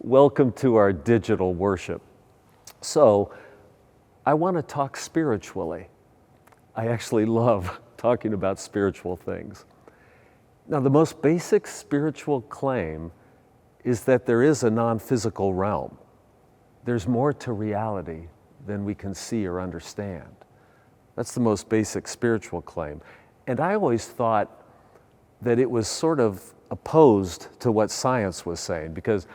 Welcome to our digital worship. So, I want to talk spiritually. I actually love talking about spiritual things. Now, the most basic spiritual claim is that there is a non-physical realm. There's more to reality than we can see or understand. That's the most basic spiritual claim. And I always thought that it was sort of opposed to what science was saying, because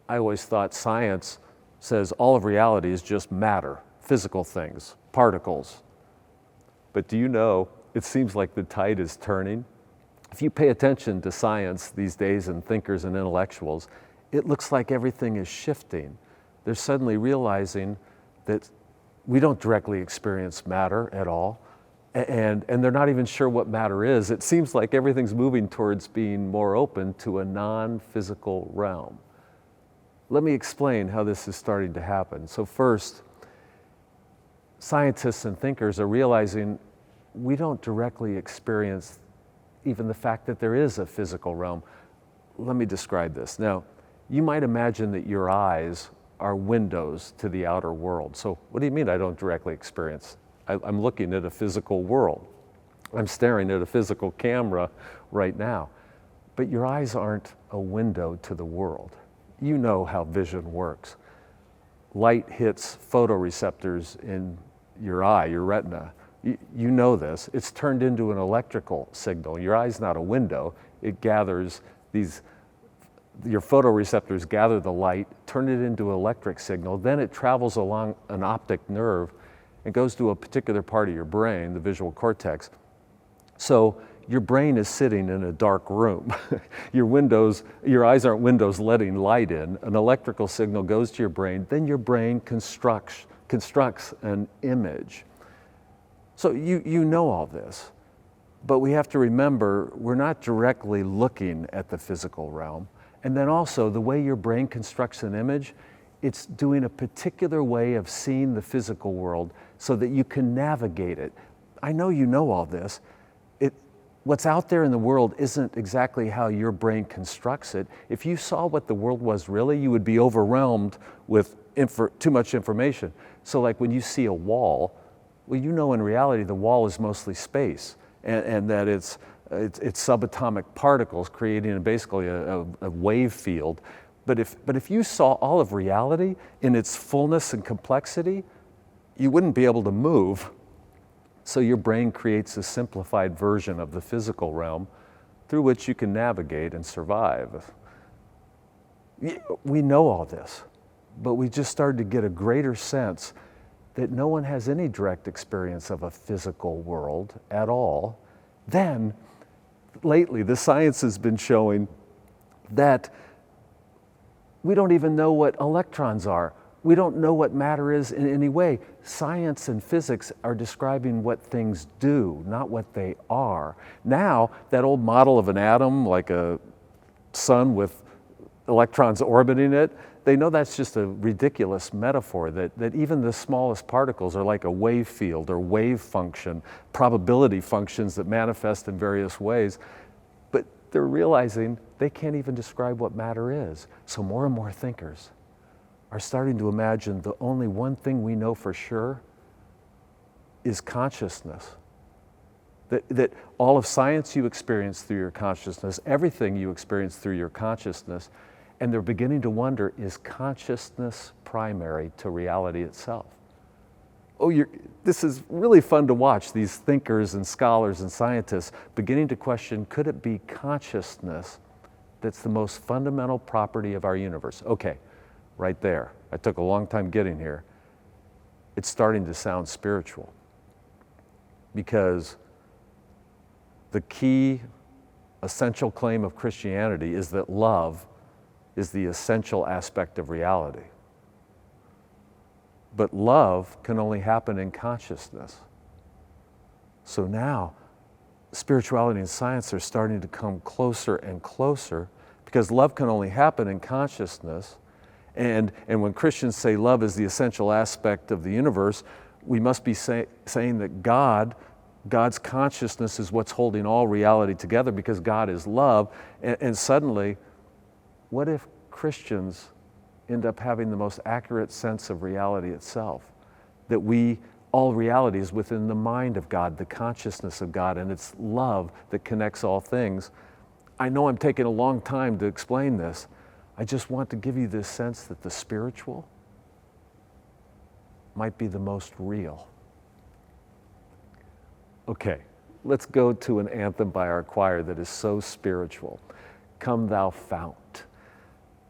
I always thought science says all of reality is just matter, physical things, particles. But do you know, it seems like the tide is turning. If you pay attention to science these days and thinkers and intellectuals, it looks like everything is shifting. They're suddenly realizing that we don't directly experience matter at all, and they're not even sure what matter is. It seems like everything's moving towards being more open to a non-physical realm. Let me explain how this is starting to happen. So first, scientists and thinkers are realizing we don't directly experience even the fact that there is a physical realm. Let me describe this. Now, you might imagine that your eyes are windows to the outer world. So what do you mean I don't directly experience? I'm looking at a physical world. I'm staring at a physical camera right now. But your eyes aren't a window to the world. You know how vision works. Light hits photoreceptors in your eye, your retina. You know this. It's turned into an electrical signal. Your eye's not a window. It gathers your photoreceptors gather the light, turn it into an electric signal, then it travels along an optic nerve and goes to a particular part of your brain, the visual cortex. So your brain is sitting in a dark room. Your eyes aren't windows letting light in. An electrical signal goes to your brain, then your brain constructs an image. So you know all this, but we have to remember we're not directly looking at the physical realm. And then also the way your brain constructs an image, it's doing a particular way of seeing the physical world so that you can navigate it. I know you know all this. What's out there in the world isn't exactly how your brain constructs it. If you saw what the world was really, you would be overwhelmed with too much information. So like when you see a wall, well, you know in reality the wall is mostly space, and that it's subatomic particles creating basically a wave field. But if you saw all of reality in its fullness and complexity, you wouldn't be able to move. So your brain creates a simplified version of the physical realm through which you can navigate and survive. We know all this, but we just started to get a greater sense that no one has any direct experience of a physical world at all. Then, lately, the science has been showing that we don't even know what electrons are. We don't know what matter is in any way. Science and physics are describing what things do, not what they are. Now, that old model of an atom, like a sun with electrons orbiting it, they know that's just a ridiculous metaphor, that even the smallest particles are like a wave field or wave function, probability functions that manifest in various ways. But they're realizing they can't even describe what matter is. So more and more thinkers are starting to imagine the only one thing we know for sure is consciousness. That all of science you experience through your consciousness, everything you experience through your consciousness, and they're beginning to wonder, is consciousness primary to reality itself? This is really fun to watch, these thinkers and scholars and scientists beginning to question, could it be consciousness that's the most fundamental property of our universe? Okay, right there. I took a long time getting here. It's starting to sound spiritual, because the key essential claim of Christianity is that love is the essential aspect of reality. But love can only happen in consciousness. So now, spirituality and science are starting to come closer and closer, because love can only happen in consciousness. And when Christians say love is the essential aspect of the universe, we must be saying that God's consciousness is what's holding all reality together, because God is love. And suddenly, what if Christians end up having the most accurate sense of reality itself. That all reality is within the mind of God, the consciousness of God, and it's love that connects all things. I know I'm taking a long time to explain this. I just want to give you this sense that the spiritual might be the most real. Okay, let's go to an anthem by our choir that is so spiritual. Come Thou Fount.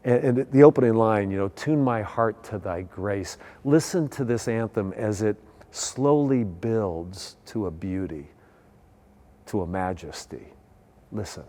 And the opening line, tune my heart to thy grace. Listen to this anthem as it slowly builds to a beauty, to a majesty. Listen.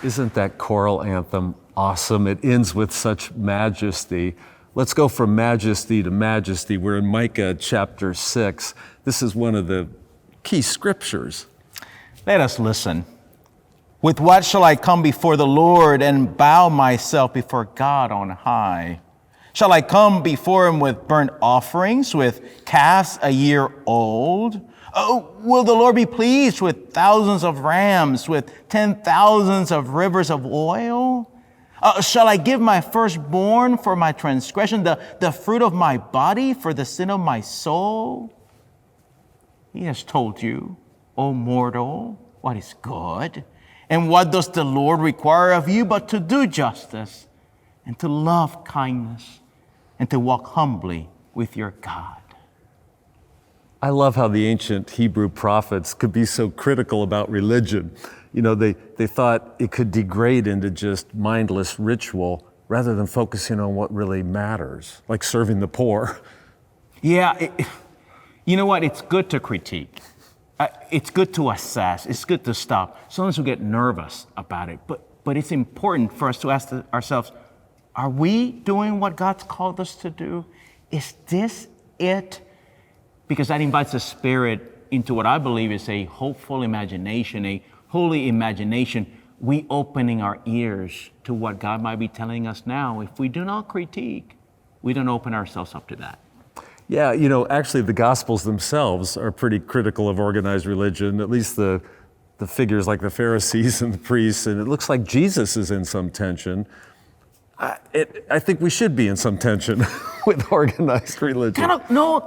Isn't that choral anthem awesome? It ends with such majesty. Let's go from majesty to majesty. We're in Micah chapter 6. This is one of the key scriptures. Let us listen. With what shall I come before the Lord and bow myself before God on high? Shall I come before him with burnt offerings, with calves a year old? Oh, will the Lord be pleased with thousands of rams, with 10,000s of rivers of oil? Shall I give my firstborn for my transgression, the fruit of my body for the sin of my soul? He has told you, O mortal, what is good. And what does the Lord require of you but to do justice and to love kindness and to walk humbly with your God? I love how the ancient Hebrew prophets could be so critical about religion. You know, they thought it could degrade into just mindless ritual rather than focusing on what really matters, like serving the poor. Yeah, you know what? It's good to critique. It's good to assess. It's good to stop. Sometimes we get nervous about it, but it's important for us to ask ourselves, are we doing what God's called us to do? Is this it? Because that invites the Spirit into what I believe is a hopeful imagination, a holy imagination. We opening our ears to what God might be telling us now. If we do not critique, we don't open ourselves up to that. Yeah, you know, actually the Gospels themselves are pretty critical of organized religion, at least the figures like the Pharisees and the priests, and it looks like Jesus is in some tension. I think we should be in some tension with organized religion.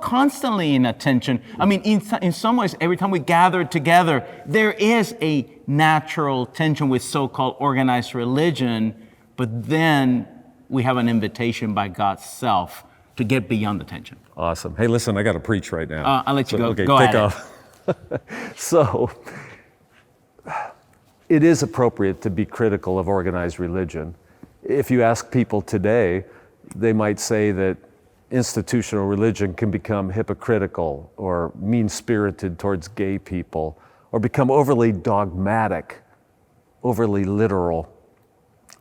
Constantly in a tension. I mean, in some ways, every time we gather together, there is a natural tension with so-called organized religion, but then we have an invitation by God's self to get beyond the tension. Awesome. Hey, listen, I got to preach right now. I'll let you go. Okay, go take ahead. off. So, it is appropriate to be critical of organized religion. If you ask people today, they might say that institutional religion can become hypocritical or mean-spirited towards gay people, or become overly dogmatic, overly literal.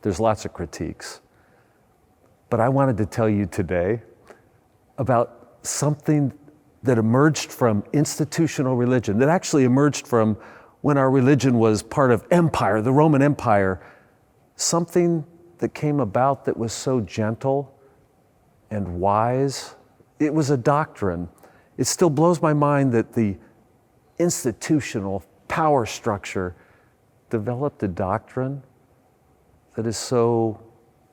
There's lots of critiques. But I wanted to tell you today about something that emerged from institutional religion, that actually emerged from when our religion was part of empire, the Roman Empire, something that came about that was so gentle and wise. It was a doctrine. It still blows my mind that the institutional power structure developed a doctrine that is so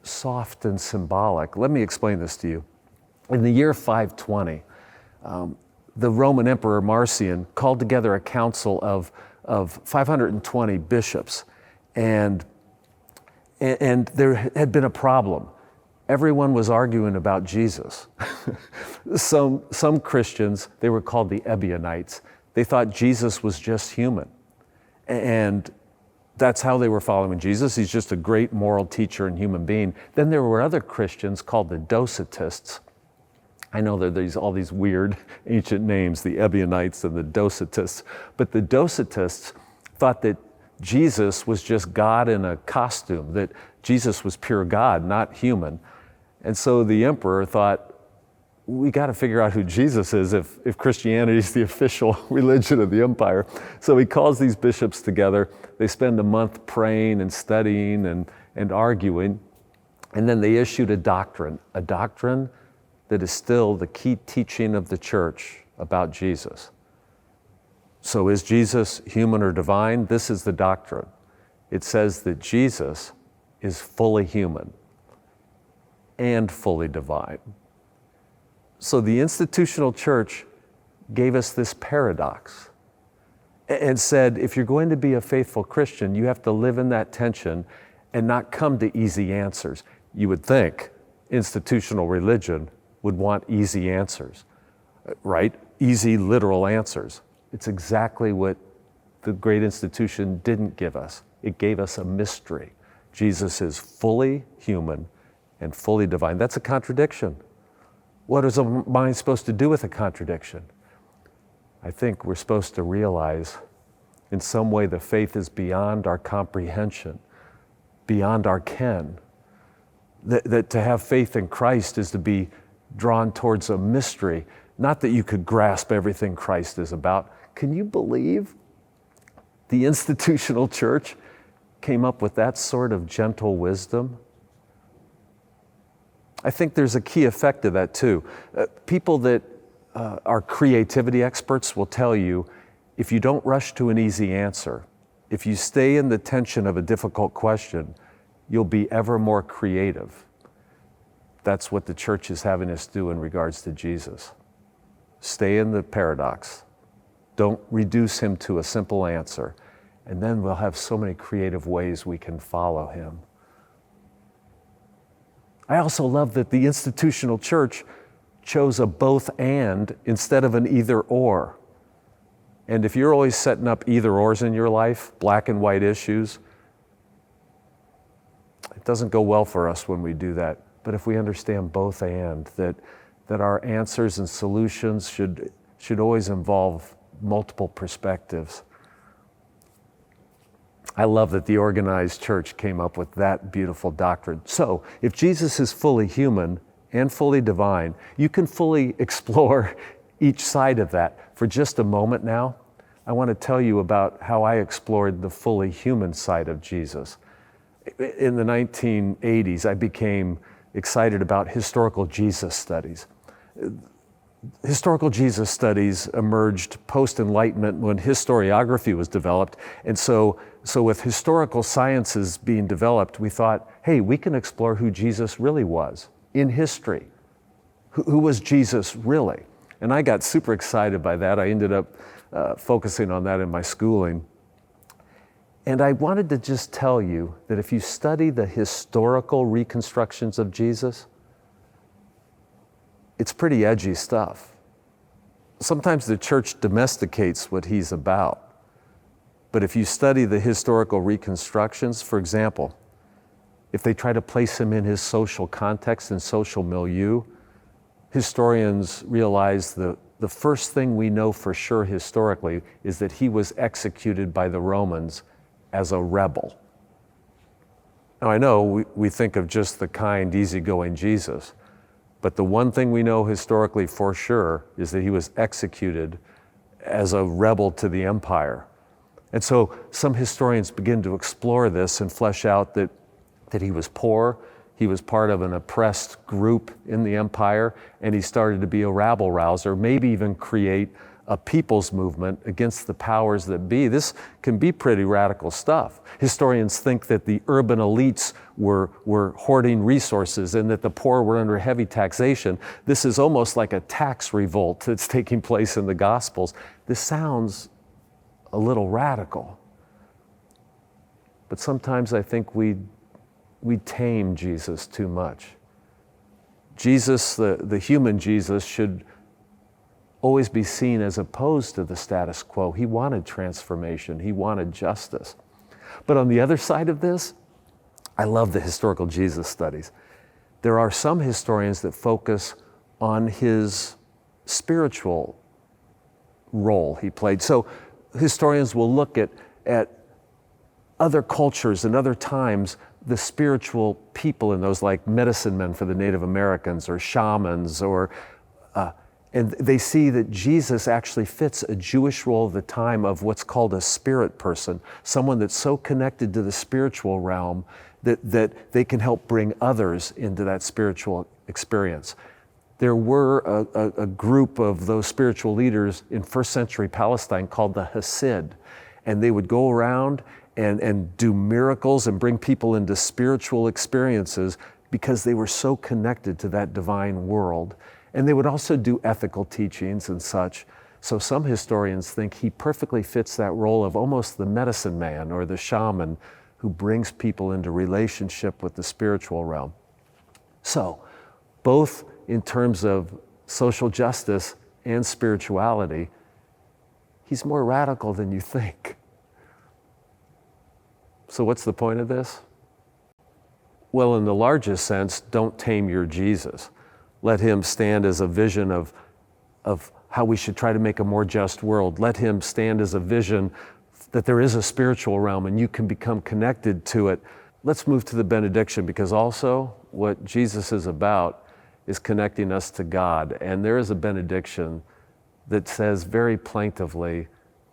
soft and symbolic. Let me explain this to you. In the year 520, the Roman Emperor Marcion called together a council of 520 bishops, and there had been a problem. Everyone was arguing about Jesus. Some Christians, they were called the Ebionites, they thought Jesus was just human. And that's how they were following Jesus. He's just a great moral teacher and human being. Then there were other Christians called the Docetists. I know that there's all these weird ancient names, the Ebionites and the Docetists, but the Docetists thought that Jesus was just God in a costume, that Jesus was pure God, not human. And so the emperor thought, we got to figure out who Jesus is if Christianity is the official religion of the empire. So he calls these bishops together. They spend a month praying and studying and arguing. And then they issued a doctrine that is still the key teaching of the church about Jesus. So is Jesus human or divine? This is the doctrine. It says that Jesus is fully human and fully divine. So the institutional church gave us this paradox and said, if you're going to be a faithful Christian, you have to live in that tension and not come to easy answers. You would think institutional religion would want easy answers, right? Easy, literal answers. It's exactly what the great institution didn't give us. It gave us a mystery. Jesus is fully human and fully divine. That's a contradiction. What is a mind supposed to do with a contradiction? I think we're supposed to realize in some way the faith is beyond our comprehension, beyond our ken. That to have faith in Christ is to be drawn towards a mystery, not that you could grasp everything Christ is about. Can you believe the institutional church came up with that sort of gentle wisdom? I think there's a key effect of that too. People that are creativity experts will tell you, if you don't rush to an easy answer, if you stay in the tension of a difficult question, you'll be ever more creative. That's what the church is having us do in regards to Jesus. Stay in the paradox. Don't reduce him to a simple answer. And then we'll have so many creative ways we can follow him. I also love that the institutional church chose a both and instead of an either or. And if you're always setting up either ors in your life, black and white issues, it doesn't go well for us when we do that. But if we understand both and, that our answers and solutions should always involve multiple perspectives. I love that the organized church came up with that beautiful doctrine. So, if Jesus is fully human and fully divine, you can fully explore each side of that. For just a moment now, I want to tell you about how I explored the fully human side of Jesus. In the 1980s, I became excited about historical Jesus studies. Historical Jesus studies emerged post-Enlightenment when historiography was developed. And so with historical sciences being developed, we thought, hey, we can explore who Jesus really was in history. Who was Jesus really? And I got super excited by that. I ended up focusing on that in my schooling. And I wanted to just tell you that if you study the historical reconstructions of Jesus, it's pretty edgy stuff. Sometimes the church domesticates what he's about. But if you study the historical reconstructions, for example, if they try to place him in his social context and social milieu, historians realize the first thing we know for sure historically is that he was executed by the Romans as a rebel. Now I know we think of just the kind, easygoing Jesus, but the one thing we know historically for sure is that he was executed as a rebel to the empire. And so some historians begin to explore this and flesh out that he was poor, he was part of an oppressed group in the empire, and he started to be a rabble-rouser, maybe even create a people's movement against the powers that be. This can be pretty radical stuff. Historians think that the urban elites were hoarding resources and that the poor were under heavy taxation. This is almost like a tax revolt that's taking place in the Gospels. This sounds a little radical. But sometimes I think we tame Jesus too much. Jesus, the human Jesus, should always be seen as opposed to the status quo. He wanted transformation. He wanted justice. But on the other side of this, I love the historical Jesus studies. There are some historians that focus on his spiritual role he played. So historians will look at other cultures and other times, the spiritual people in those, like medicine men for the Native Americans or shamans, and they see that Jesus actually fits a Jewish role of the time of what's called a spirit person, someone that's so connected to the spiritual realm that they can help bring others into that spiritual experience. There were a group of those spiritual leaders in first century Palestine called the Hasid, and they would go around and do miracles and bring people into spiritual experiences because they were so connected to that divine world. And they would also do ethical teachings and such. So some historians think he perfectly fits that role of almost the medicine man or the shaman who brings people into relationship with the spiritual realm. So, both in terms of social justice and spirituality, he's more radical than you think. So what's the point of this? Well, in the largest sense, don't tame your Jesus. Let him stand as a vision of how we should try to make a more just world. Let him stand as a vision that there is a spiritual realm and you can become connected to it. let's move to the benediction, because also what Jesus is about is connecting us to God. And there is a benediction that says very plaintively,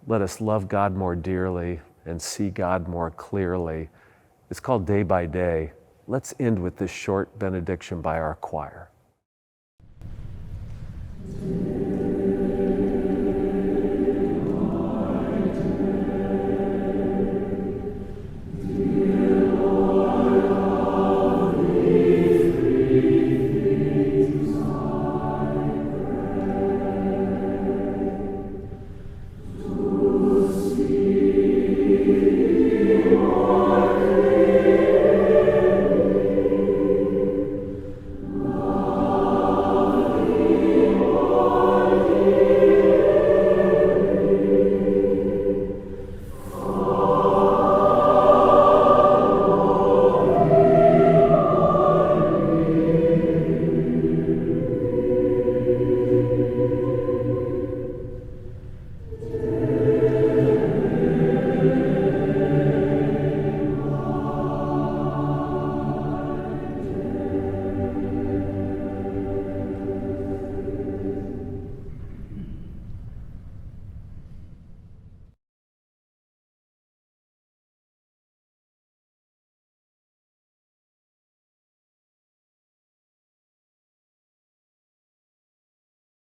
let us love God more dearly and see God more clearly. It's called Day by Day. Let's end with this short benediction by our choir.